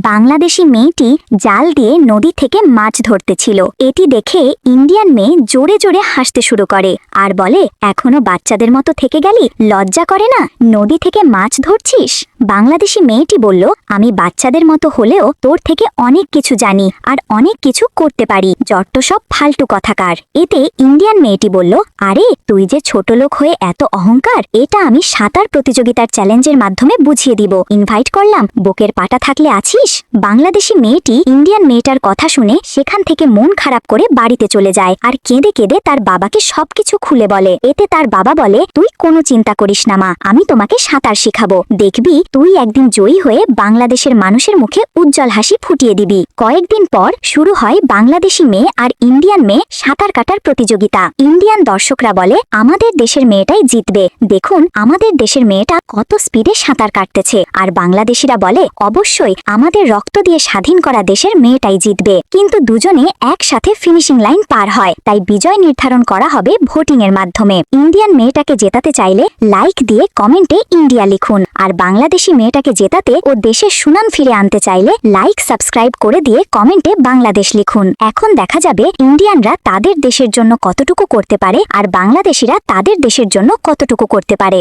বাংলাদেশি মেয়েটি জাল দিয়ে নদী থেকে মাছ ধরতেছিল। এটি দেখে ইন্ডিয়ান মেয়ে জোরে জোরে হাসতে শুরু করে আর বলে, এখনো বাচ্চাদের মতো থেকে গেলি, লজ্জা করে না? নদী থেকে মাছ ধরছিস? বাংলাদেশি মেয়েটি বলল, আমি বাচ্চাদের মতো হলেও তোর থেকে অনেক কিছু জানি আর অনেক কিছু করতে পারি, যত সব ফালতু কথাকার। এতে ইন্ডিয়ান মেয়েটি বলল, আরে তুই যে ছোট লোক হয়ে এত অহংকার, এটা আমি সাঁতার প্রতিযোগিতার চ্যালেঞ্জের মাধ্যমে বুঝিয়ে দিব। ইনভাইট করলাম, বুকের পাটা থাকলে আছিস? বাংলাদেশি মেয়েটি ইন্ডিয়ান মেয়েটার কথা শুনে সেখান থেকে মন খারাপ করে বাড়িতে চলে যায় আর কেঁদে কেঁদে তার বাবাকে সবকিছু খুলে বলে। এতে তার বাবা বলে, তুই কোনো চিন্তা করিস না মা, আমি তোমাকে সাঁতার শিখাবো, দেখবি তুই একদিন জয়ী হয়ে বাংলাদেশের মানুষের মুখে উজ্জ্বল হাসি ফুটিয়ে দিবি। কয়েকদিন পর শুরু হয় বাংলাদেশি মেয়ে আর ইন্ডিয়ান মেয়ে সাঁতার কাটার প্রতিযোগিতা। ইন্ডিয়ান দর্শকরা বলে, আমাদের দেশের মেয়েটাই জিতবে, দেখুন আমাদের দেশের মেয়েটা কত স্পিডে সাঁতার কাটতেছে। আর বাংলাদেশিরা বলে, অবশ্যই আমাদের রক্ত দিয়ে স্বাধীন করা দেশের মেয়েটাই জিতবে। কিন্তু দুজনে একসাথে ফিনিশিং লাইন পার হয়, তাই বিজয় নির্ধারণ করা হবে ভোটিং এর মাধ্যমে। ইন্ডিয়ান মেয়েটাকে জেতাতে চাইলে লাইক দিয়ে কমেন্টে ইন্ডিয়া লিখুন, আর বাংলাদেশি মেয়েটাকে জেতাতে ও দেশের সুনাম ফিরে আনতে চাইলে লাইক সাবস্ক্রাইব করে দিয়ে কমেন্টে বাংলাদেশ লিখুন। এখন দেখা যাবে ইন্ডিয়ানরা তাদের দেশের জন্য কতটুকু করতে পারে আর বাংলাদেশিরা তাদের দেশের জন্য কতটুকু করতে পারে।